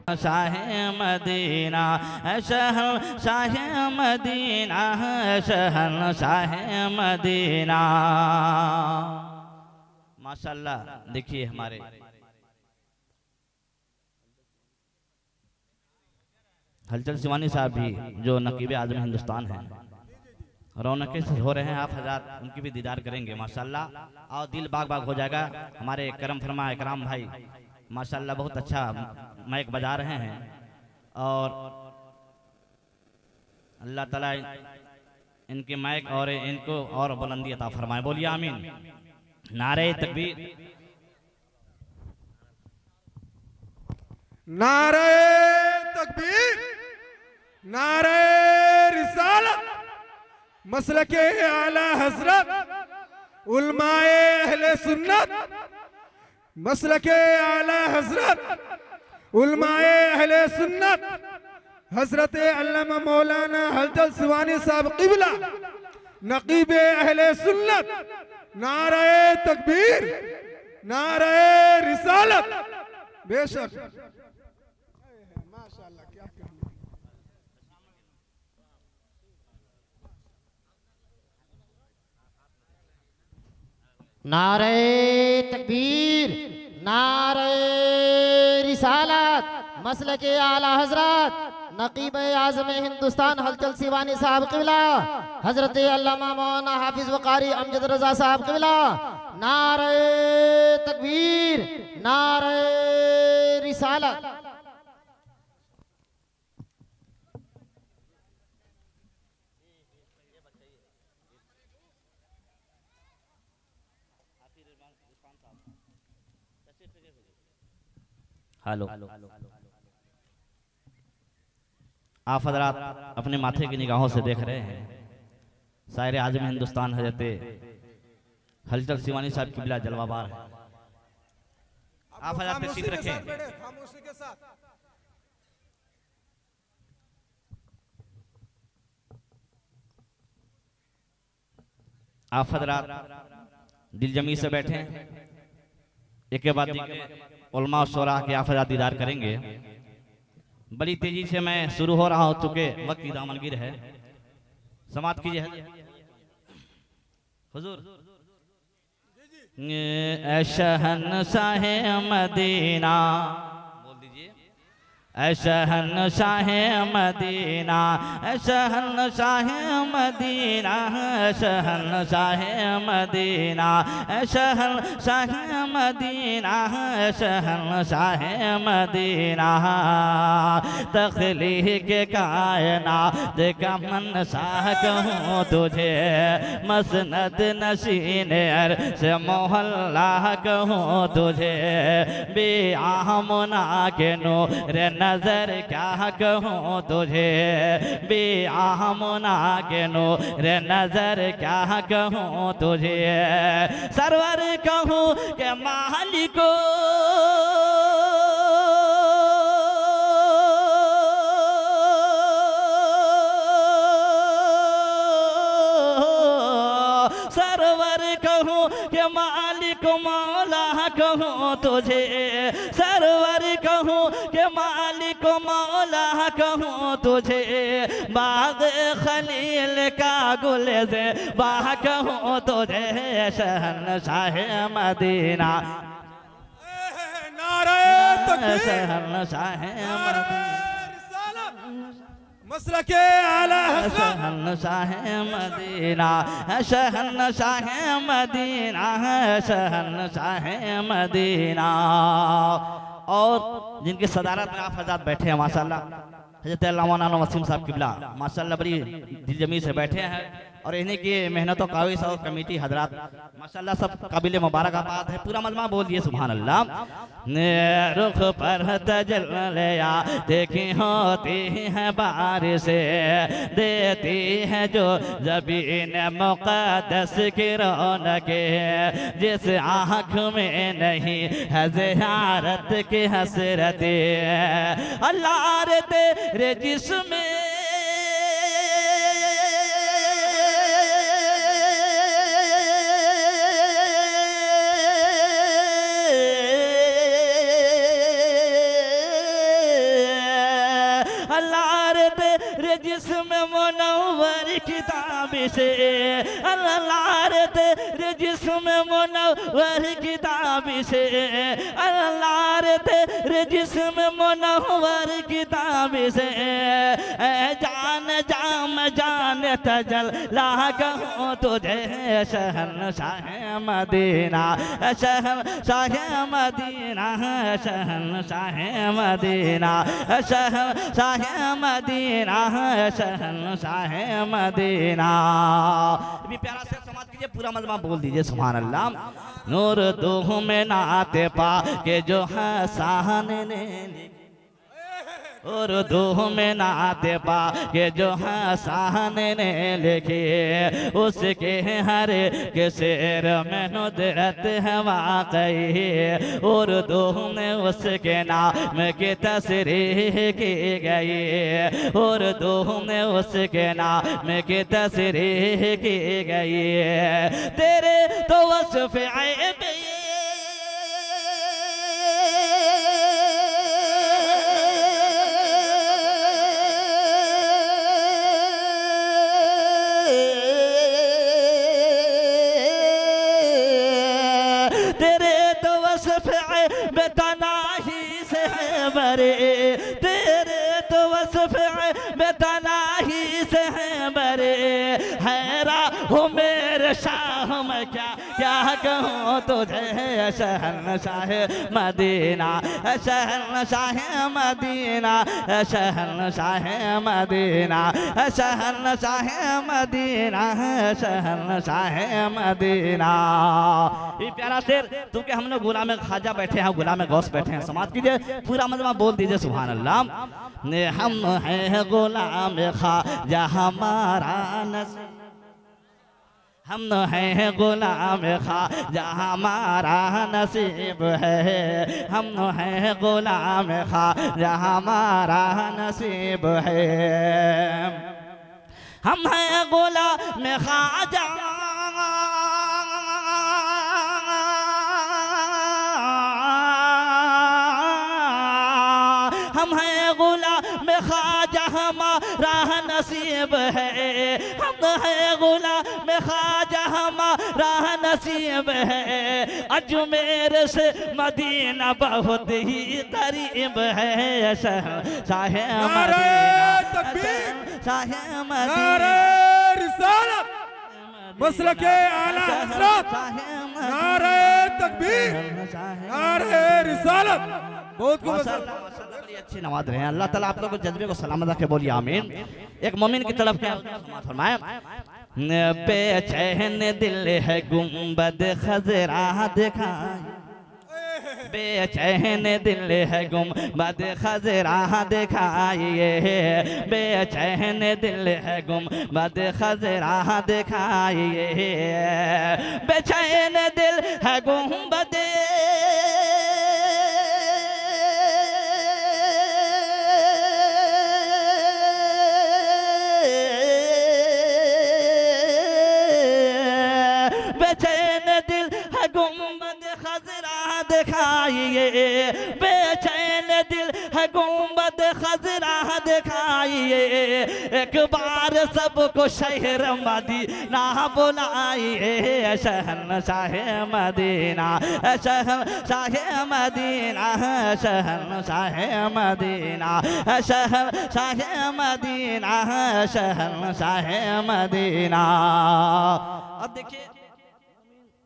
Shah Medina शहर Shah Medina शहर Shah Medina. माशाल्लाह। देखिए हमारे हलचल सिवानी साहब भी जो नकीब आज़म हिंदुस्तान हैं, रौनक से हो रहे हैं। आप हजरात उनकी भी दीदार करेंगे माशाल्लाह, और दिल बाग बाग हो जाएगा। हमारे करम फरमा इकराम भाई माशाल्लाह बहुत अच्छा माइक बजा रहे हैं, और अल्लाह ताला इनके माइक और इनको और बुलंदी अता फरमाए। बोलिए आमीन। नारे तकबीर, नारे तकबीर, नारे रिसालत, मसलके आला हजरत, उलमाए अहले सुन्नत, मसलके आला हजरत, उलमाए अहले सुन्नत, हजरत अल्लामा मौलाना हलचल सिवानी साहब क़िबला, नकीब अहले सुन्नत। नारे तकबीर, नारे रिसालत। बेशक माशाअल्लाह, क्या कहना। नारे तकबीर, नारे रिसालत, मसलके आला हजरत, नकीब आज़म हिंदुस्तान हलचल सिवानी साहब क़िबला, हजरत अल्लामा मौलाना हाफिज वकारी अमजद रजा साहब क़िबला। नारे तकबीर, नारे रिसालत। हेलो। आप हजरात अपने माथे की निगाहों से देख रहे हैं शायर आज़म हिंदुस्तान हजरत हलचल सिवानी साहब क़िबला जलवाबार है। आप हजरात तशरीफ रखें। खामोशी के साथ। आप हजरात दिल जमी से बैठे, एक के बाद उलमा और शोरा के आप हजरात दीदार करेंगे। बड़ी तेजी से मैं शुरू हो रहा हूं, चूंकि वक्त की दामनगिर है। समाप्त कीजिए हुजूर। शहंशाह मदीना, बोल दीजिए। शहंशाह मदीना, शहंशाह मदीना, शहंशाह मदीना, शहंशाह मदीना, शहंशाह मदीना। तख्लीक कायनात का मनशाह कहूँ तुझे, मसनद नशीन अर्श मोहल्ला कहूँ तुझे। बेआमना के नूर नजर क्या कहूँ तुझे, बेआमना के नूर नजर क्या कहूँ तुझे। सरवर कहूँ के मालिको, सरवर कहूँ के मालिक मौला कहूँ तुझे। सरवर कहूँ के मालिक मौला कहूँ तुझे। बाग खलील का गुल से बाह कहूँ तुझे। शहंशाह मदीना, नारे तकबीर, शहंशाह मदीना, मसलके आला हजरत, शहंशाह मदीना, शहंशाह मदीना, शहंशाह मदीना। और जिनकी सदारत में आप हजरात बैठे हैं माशाल्लाह, हजरत अल्लामा वसीम साहब क़िबला माशाल्लाह बड़ी दिलजमी से बैठे हैं, और इन्हीं की मेहनतों काविश और कमेटी हजरात माशाल्लाह सब काबिल मुबारकबाद है। पूरा मजमा बोल दिए सुभान अल्लाह। रुख पर तजल्लिया देखी होती है बारिशें, देती है जो ज़मीन मुक़द्दस की रौनकें। जिस आँख में नहीं है ज़ियारत की हसरतें, अल्लाह रे तेरे जिस्म किताब से अल्लाह रे तेरे जिस्म मुनव्वर किताब से अल्लाह रे तेरे जिस्म मुनव्वर किताब से जान जाम जान तजल्ला कहूँ तुझे शहंशाह मदीना शहंशाह मदीना शहंशाह मदीना शहंशाह मदीना शहंशाह मदीना। भी प्यारा से समाज कीजिए, पूरा मजमा बोल दीजिए सुभान अल्लाह। नूर दूह में नाते पा के जो हसान ने और दूह में नाते पा के जो हसान ने लिखे उसके हर के शेर में नुदरत है वाकई और दूह में उसके नाम की तस्रीह की गई और दूह में उसके नाम की तस्रीह की गई। तेरे तो वस्फ ऐब बेतनाही से है बरे तेरे तो वस्फ बेतनाही से है बरे हैरा हो मेरे शाह मैं क्या क्या कहूँ तुझे शहंशाह मदीना शहंशाह मदीना शहंशाह मदीना शहंशाह मदीना शहंशाह मदीना। ये प्यारा शेर तू के हम लोग गुलाम ख्वाजा बैठे हैं, गुलाम गौस बैठे हैं, समाज कीजिए, पूरा मजमा बोल दीजिए सुभान अल्लाह। हम हैं गुलाम ख्वाजा हमारा नसीब हम हैं गुलाम ख्वाजा हमारा नसीब है हम हैं गुलाम ख्वाजा हमारा नसीब है हम हैं गुलाम ख्वाजा हम हैं गुलाम ख्वाजा हमारा नसीब है हम हैं गुलाम ख्वाजा हमारा नसीब है। अजमेर से मदीना बहुत ही करीब है शहंशाह मदीना शहंशाह मदीना रिसालत मसलके आला हज़रत नारे तकबीर नारे रिसालत बहुत खूब अच्छी नवाज रहे हैं। अल्लाह ताला आप लोगों को जज्बे को सलामत रखे, बोलिए आमीन। एक मोमिन की तरफ क्या फरमाया, बेचैन दिल है गुंबद खजरा दिखाई बेचैन दिल है गुंबद खजरा दिखाइए बेचैन दिल है गुंबद खजरा दिखाइए बेचैन दिल है गुंबद बेचैन दिल है गुंबद खजरा दिखाइए बेचैन दिल है गुंबद खजरा दिखाइए एक बार सबको शहर मदीना बुलाइए शहंशाह मदीना शहंशाह मदीना शहंशाह मदीना शहंशाह मदीना शहंशाह मदीना। अब देखिए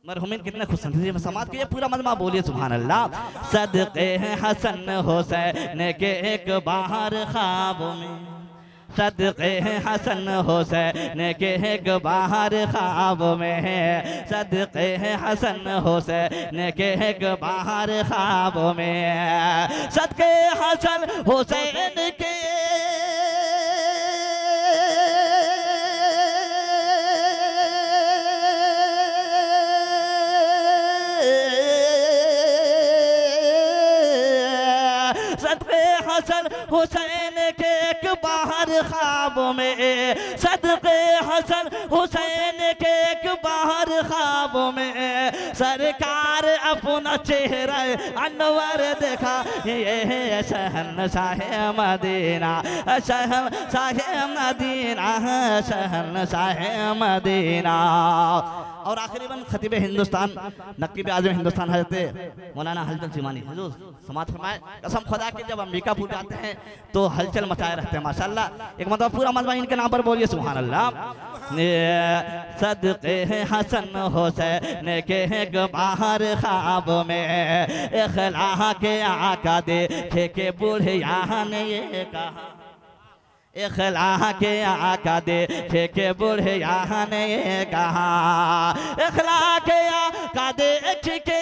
मरहुमीन कितने खुश हैं, समाज के ये पूरा मजमा बोलिए सुभान अल्लाह। सदक़े हसन हुसैन के एक बाहर ख्वाब में सदक़े हसन हुसैन के एक बाहर ख्वाब में सदक़े हसन हुसैन के एक बाहर ख्वाब में सदक़े हसन हुसैन के हसन हुसैन के एक बाहर ख्वाब में सदक़े हसन हुसैन के एक बाहर ख्वाब में सरकार अपना चेहरा अनवर देखा, ये शहंशाह मदीना, शहंशाह मदीना, शहंशाह मदीना। और आखिरी बन खतीब हिंदुस्तान नकीब आज़म हिंदुस्तान हजरत मौलाना हलचल सिवानी हुजूर समात फरमाए, कसम खुदा के जब अंबिकापुर जाते हैं तो हलचल मचाए रहते हैं माशाल्लाह। एक मतलब पूरा मजमा इनके नाम पर बोलिए सुभान अल्लाह। सदक़े हसन हुसैन के बाहर ख्वाब में इखला के आका देखे के बुढ़िया ने ये कहा, इखला के आका देखे के बुढ़िया ने ये कहा, इखला के आका देख के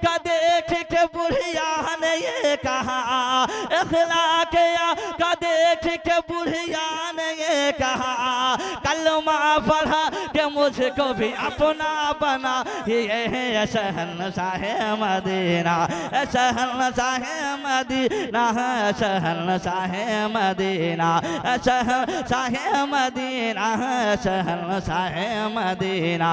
का देख के बुढ़िया ने ये कहा, अखलाकिया का देख के बुढ़िया ने ये कहा, कलमा पढ़ा के मुझको भी अपना बना, ये है शहंशाह मदीना, शहंशाह मदीना, शहंशाह मदीना, शहंशाह मदीना, शहंशाह मदीना।